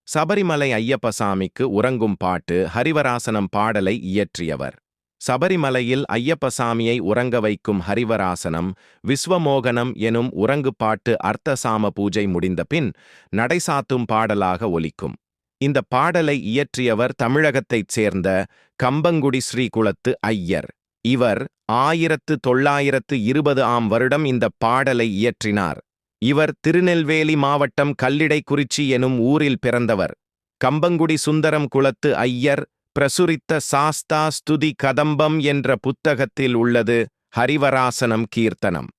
சபரிமலை ஐயப்பசாமிக்கு உறங்கும் பாட்டு ஹரிவராசனம் பாடலை இயற்றியவர். சபரிமலையில் ஐயப்பசாமியை உறங்க வைக்கும் ஹரிவராசனம் விஸ்வமோகனம் எனும் உறங்குபாட்டு அர்த்தசாம பூஜை முடிந்தபின் நடைசாத்தும் பாடலாக ஒலிக்கும். இந்த பாடலை இயற்றியவர் தமிழகத்தைச் சேர்ந்த கம்பங்குடி ஸ்ரீகுலத்து ஐயர். இவர் 1920 வருடம் இந்த பாடலை இயற்றினார். இவர் திருநெல்வேலி மாவட்டம் கல்லிடைக்குறிச்சி எனும் ஊரில் பிறந்தவர். கம்பங்குடி சுந்தரம் குலத்து ஐயர் பிரசுரித்த சாஸ்தா ஸ்துதி கதம்பம் என்ற புத்தகத்தில் உள்ளது ஹரிவராசனம் கீர்த்தனம்.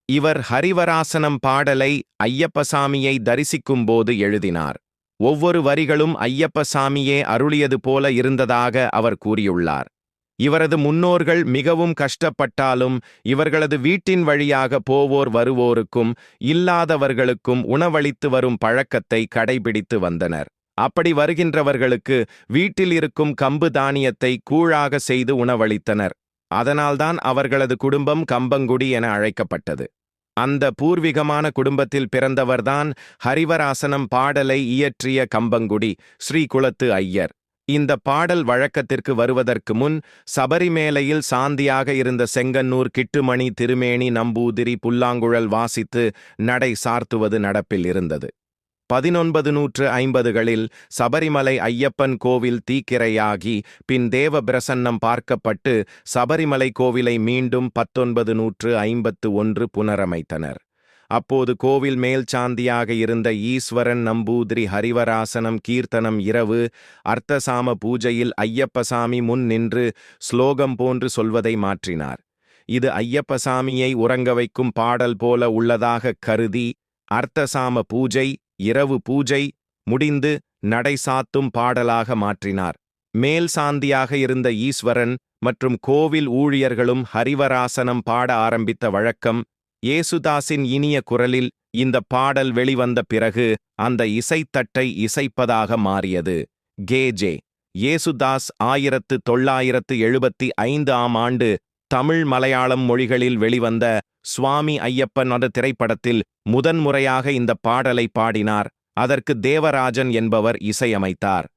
இவர் ஹரிவராசனம் பாடலை ஐயப்பசாமியை தரிசிக்கும்போது எழுதினார். ஒவ்வொரு வரிகளும் ஐயப்பசாமியே அருளியது போல இருந்ததாக அவர் கூறியுள்ளார். இவரது முன்னோர்கள் மிகவும் கஷ்டப்பட்டாலும் இவர்களது வீட்டின் வழியாக போவோர் வருவோருக்கும் இல்லாதவர்களுக்கும் உணவளித்து வரும் பழக்கத்தை கடைபிடித்து வந்தனர். அப்படி வருகின்றவர்களுக்கு வீட்டில் இருக்கும் கம்பு தானியத்தை கூழாக செய்து உணவளித்தனர். அதனால்தான் அவர்களது குடும்பம் கம்பங்குடி என அழைக்கப்பட்டது. அந்த பூர்வீகமான குடும்பத்தில் பிறந்தவர்தான் ஹரிவராசனம் பாடலை இயற்றிய கம்பங்குடி ஸ்ரீகுலத்து ஐயர். இந்த பாடல் வழக்கத்திற்கு வருவதற்கு முன் சபரிமேலையில் சாந்தியாக இருந்த செங்கன்னூர் கிட்டுமணி திருமேனி நம்பூதிரி புல்லாங்குழல் வாசித்து நடை சார்த்துவது நடப்பில் இருந்தது. 1950களில் சபரிமலை ஐயப்பன் கோவில் தீக்கிரையாகி பின் தேவ பிரசன்னம் பார்க்கப்பட்டு சபரிமலை கோவிலை மீண்டும் 1951 புனரமைத்தனர். அப்போது கோவில் மேல் சாந்தியாக இருந்த ஈஸ்வரன் நம்பூதிரி ஹரிவராசனம் கீர்த்தனம் இரவு அர்த்தசாம பூஜையில் ஐயப்பசாமி முன் நின்று ஸ்லோகம் போன்று சொல்வதை மாற்றினார். இது ஐயப்பசாமியை உறங்க வைக்கும் பாடல் போல உள்ளதாக கருதி அர்த்தசாம பூஜை இரவு பூஜை முடிந்து நடை சாத்தும் பாடலாக மாற்றினார். மேல் சாந்தியாக இருந்த ஈஸ்வரன் மற்றும் கோவில் ஊழியர்களும் ஹரிவராசனம் பாட ஆரம்பித்த வழக்கம் ஏசுதாஸின் இனிய குரலில் இந்த பாடல் வெளிவந்த பிறகு அந்த இசைத்தட்டை இசைப்பதாக மாறியது. கே.ஜே. ஏசுதாஸ் 1975 ஆண்டு தமிழ் மலையாளம் மொழிகளில் வெளிவந்த சுவாமி ஐயப்பன் திரைப்படத்தில் முதன்முறையாக இந்த பாடலை பாடினார். அதற்கு தேவராஜன் என்பவர் இசையமைத்தார்.